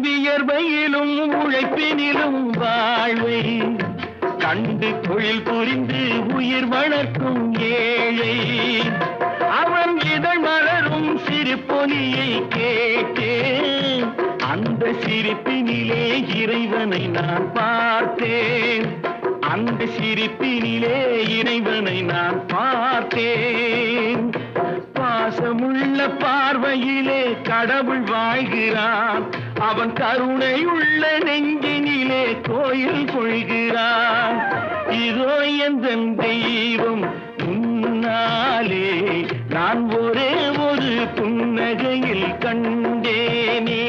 வியர்வையிலும் உழைப்பினிலும் வாழ்வை கண்டு தொழில் புரிந்து உயிர் வளர்க்கும் ஏழை அவன் இதழ் மலரும் சிறு பொலியை கேட்டேன். அந்த சிரிப்பினிலே இறைவனை நான் பார்த்தேன். அந்த சிரிப்பினிலே இறைவனை நான் பார்த்தேன். பாசமுள்ள பார்வையிலே கடவுள் வாழ்கிறான். அவன் கருணை உள்ள நெஞ்சினிலே கோயில் கொள்கிறான். இதோ எந்தன் தெய்வம் முன்னாலே நான் ஒரே ஒரு புன்னகையில் கண்டேனே.